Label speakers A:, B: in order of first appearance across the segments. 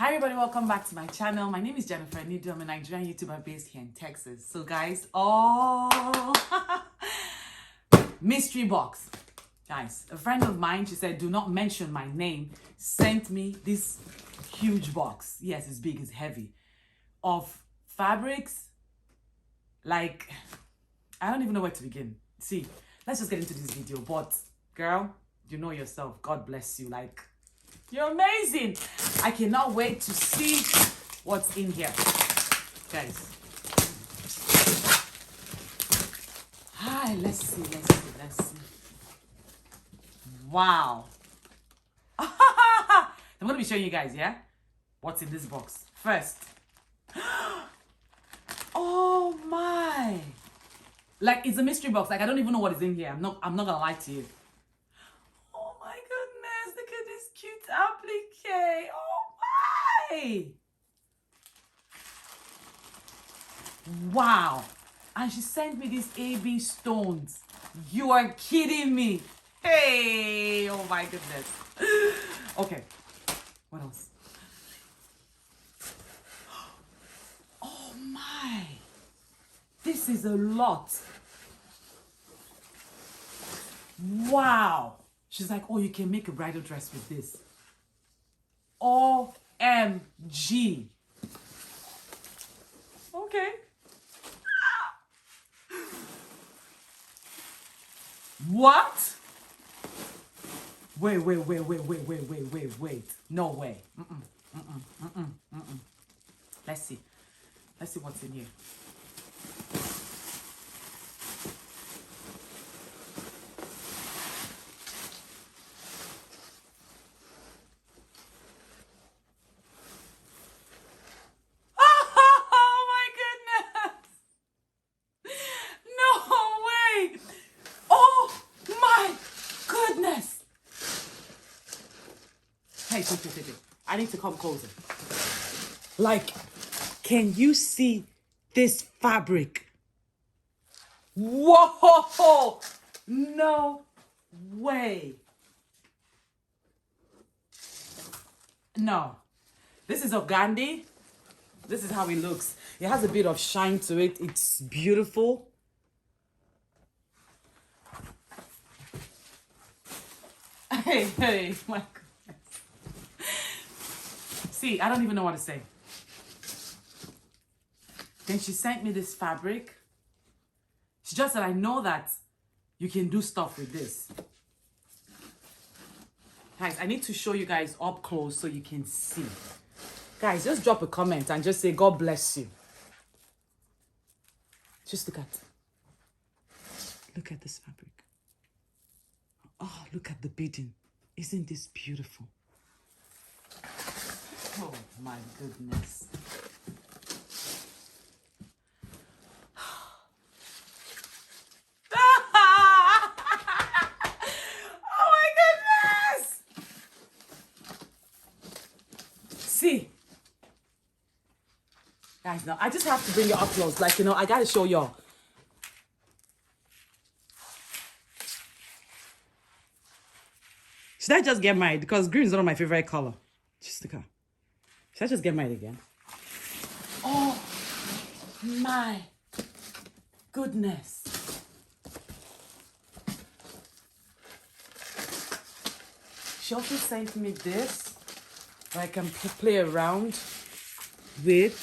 A: Hi everybody, welcome back to my channel. My name is Jennifer Nidu. I'm a Nigerian YouTuber based here in Texas. So guys, mystery box. Guys, a friend of mine, she said, do not mention my name, sent me this huge box. Yes, it's big, it's heavy. Of fabrics, like, I don't even know where to begin. See, let's just get into this video. But girl, you know yourself, God bless you. Like, you're amazing. I cannot wait to see what's in here. Guys. Hi, let's see. Wow. I'm going to be showing you guys, yeah? What's in this box. First. Oh my. Like, it's a mystery box. Like, I don't even know what is in here. I'm not going to lie to you. Oh my goodness. Look at this cute applique. Oh my. Wow. And she sent me these AB stones. You are kidding me. Hey. Oh my goodness. Okay. What else? Oh my. This is a lot. Wow. She's like, oh, you can make a bridal dress with this. OMG. Okay. What? Wait. No way. Let's see. Let's see what's in here. Oh my goodness. No way. Oh my goodness. Hey. I need to come closer. Like, can you see this fabric? Whoa! No way. No. This is organdy. This is how it looks. It has a bit of shine to it. It's beautiful. Hey, my goodness. See, I don't even know what to say. Then she sent me this fabric. She just said, I know that you can do stuff with this. Guys, I need to show you guys up close so you can see. Guys, just drop a comment and just say, God bless you. Just look at this fabric. Oh, look at the beading. Isn't this beautiful? Oh my goodness. Oh my goodness. See. Guys, now I just have to bring it up close. Like, you know, I gotta show y'all. Should I just get married? Because green is one of my favorite color. Just look at. Should I just get married again? Oh my goodness. She also sent me this where I can play around with.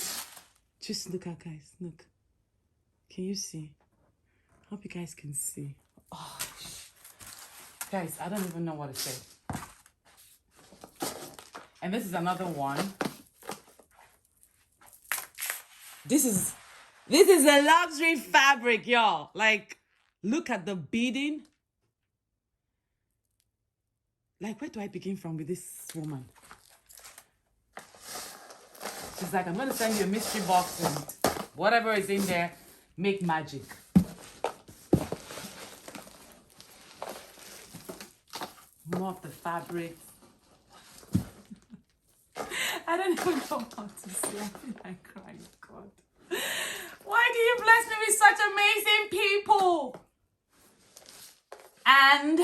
A: Just look at, guys. Look. Can you see? Hope you guys can see. Oh, guys, I don't even know what to say. And this is another one. This is a luxury fabric, y'all. Like, look at the beading. Like, where do I begin from with this woman? She's like, I'm going to send you a mystery box and whatever is in there, make magic. More of the fabric. I don't even know what to say. I feel like crying, God. Why do you bless me with such amazing people? And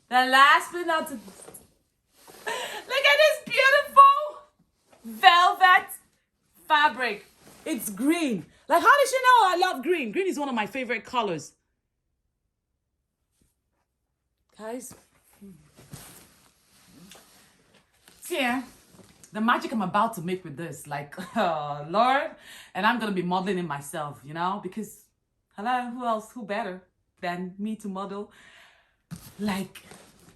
A: the last but not least, look at this beautiful velvet fabric. It's green. Like, how did she know I love green? Green is one of my favorite colors. Guys. So yeah, the magic I'm about to make with this, like, oh, Lord. And I'm going to be modeling it myself, you know, because, hello, who else, who better than me to model? Like,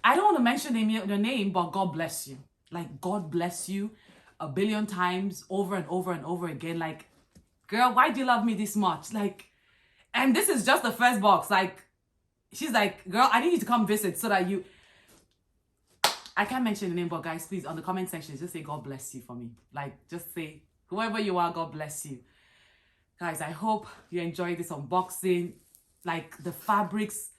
A: I don't want to mention your name, but God bless you. Like, God bless you a billion times over and over and over again. Like, girl, why do you love me this much? Like, and this is just the first box. Like, she's like, girl, I need you to come visit so that you... I can't mention the name, but guys, please, on the comment section, just say God bless you for me. Like, just say, whoever you are, God bless you. Guys, I hope you enjoyed this unboxing. Like, the fabrics...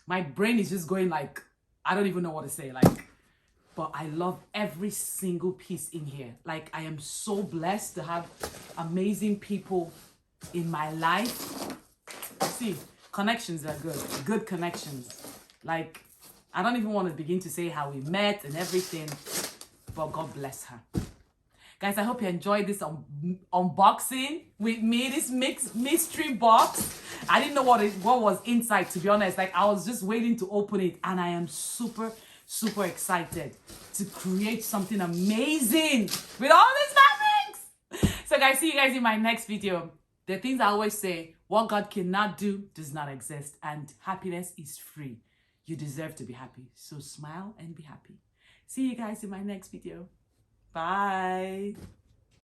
A: My brain is just going like, I don't even know what to say. Like, but I love every single piece in here. Like, I am so blessed to have amazing people in my life. See, connections are good. Good connections. Like, I don't even want to begin to say how we met and everything, but God bless her. Guys, I hope you enjoyed this unboxing with me, this mystery box. I didn't know what was inside, to be honest. Like, I was just waiting to open it, and I am super, super excited to create something amazing with all these fabrics. So guys, see you guys in my next video. The things I always say, what God cannot do does not exist, and happiness is free. You deserve to be happy. So smile and be happy. See you guys in my next video. Bye.